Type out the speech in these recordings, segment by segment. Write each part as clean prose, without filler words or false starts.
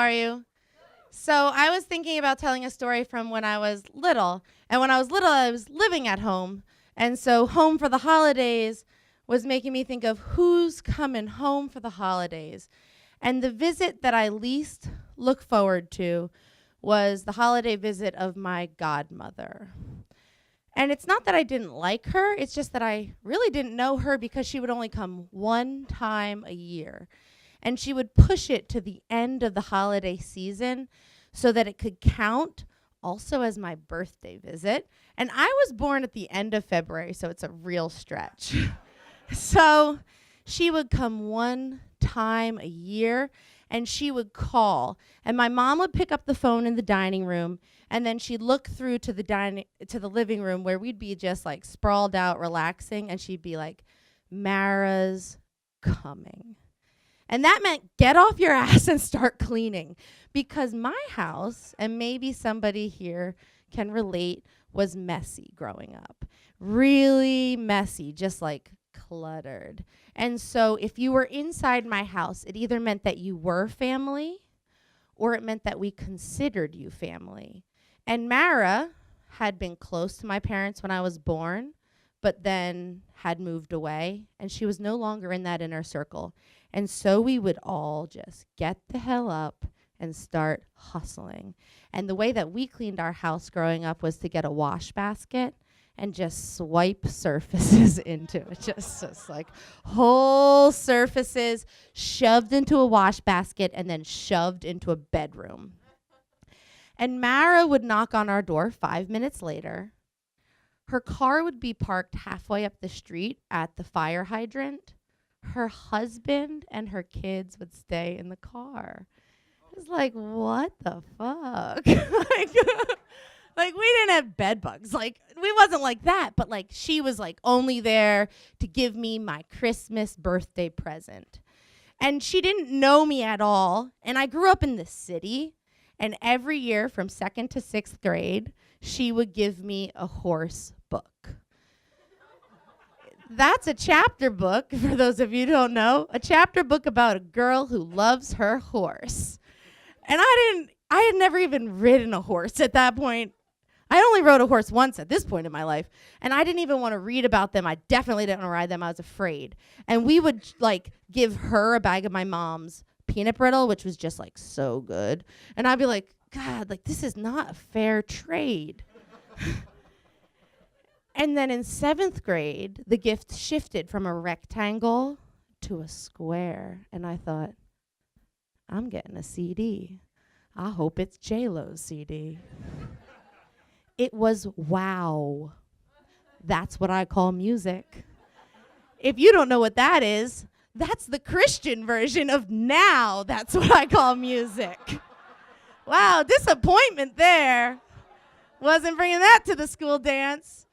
are you? So I was thinking about telling a story from when I was little. And when I was little, I was living at home. And so home for the holidays was making me think of who's coming home for the holidays. And the visit that I least look forward to was the holiday visit of my godmother. And it's not that I didn't like her, it's just that I really didn't know her because she would only come one time a year. And she would push it to the end of the holiday season so that it could count also as my birthday visit. And I was born at the end of February, so it's a real stretch. So she would come one time a year, and she would call. And my mom would pick up the phone in the dining room, and then she'd look through to the living room where we'd be just like sprawled out, relaxing, and she'd be like, "Mara's coming." And that meant get off your ass and start cleaning, because my house, and maybe somebody here can relate, was messy growing up. Really messy, just like cluttered. And so if you were inside my house, it either meant that you were family or it meant that we considered you family. And Mara had been close to my parents when I was born, but then had moved away, and she was no longer in that inner circle. And so we would all just get the hell up and start hustling. And the way that we cleaned our house growing up was to get a wash basket and just swipe surfaces into it. Just like whole surfaces shoved into a wash basket and then shoved into a bedroom. And Mara would knock on our door 5 minutes later. Her car would be parked halfway up the street at the fire hydrant. Her husband and her kids would stay in the car. It was like, what the fuck? Like, we didn't have bed bugs. Like, we wasn't like that. But, like, she was, like, only there to give me my Christmas birthday present. And she didn't know me at all. And I grew up in the city. And every year from 2nd to 6th grade, she would give me a horse book. That's a chapter book, for those of you who don't know. A chapter book about a girl who loves her horse. And I had never even ridden a horse at that point. I only rode a horse once at this point in my life. And I didn't even want to read about them. I definitely didn't want to ride them. I was afraid. And we would, like, give her a bag of my mom's peanut brittle, which was just, like, so good. And I'd be like, God, like, this is not a fair trade. And then in 7th grade, the gift shifted from a rectangle to a square. And I thought, I'm getting a CD. I hope it's J-Lo's CD. It was wow. That's what I call music. If you don't know what that is, that's the Christian version of now. That's what I call music. Wow, disappointment there. Wasn't bringing that to the school dance.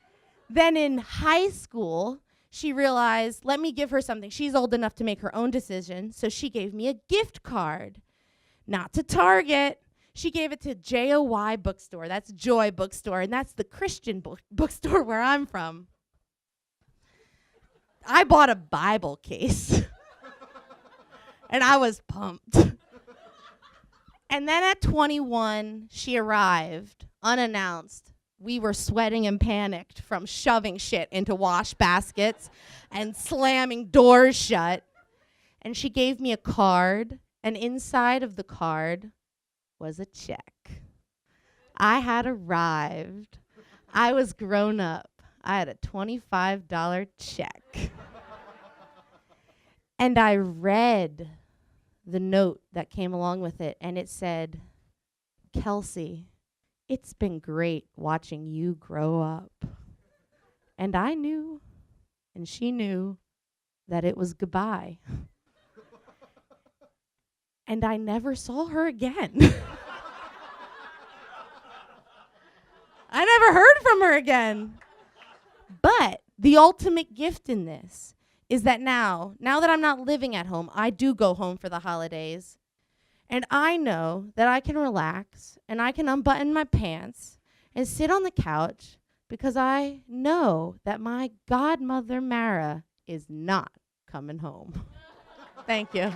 Then in high school, she realized, let me give her something. She's old enough to make her own decision, so she gave me a gift card. Not to Target. She gave it to JOY bookstore. That's Joy bookstore, and that's the Christian bookstore where I'm from. I bought a Bible case, and I was pumped. And then at 21, she arrived, unannounced. We were sweating and panicked from shoving shit into wash baskets and slamming doors shut. And she gave me a card, and inside of the card was a check. I had arrived. I was grown up. I had a $25 check. And I read the note that came along with it, and it said, Kelsey, it's been great watching you grow up. And I knew, and she knew, that it was goodbye. And I never saw her again. I never heard from her again. But the ultimate gift in this is that now that I'm not living at home, I do go home for the holidays. And I know that I can relax and I can unbutton my pants and sit on the couch because I know that my godmother, Mara, is not coming home. Thank you.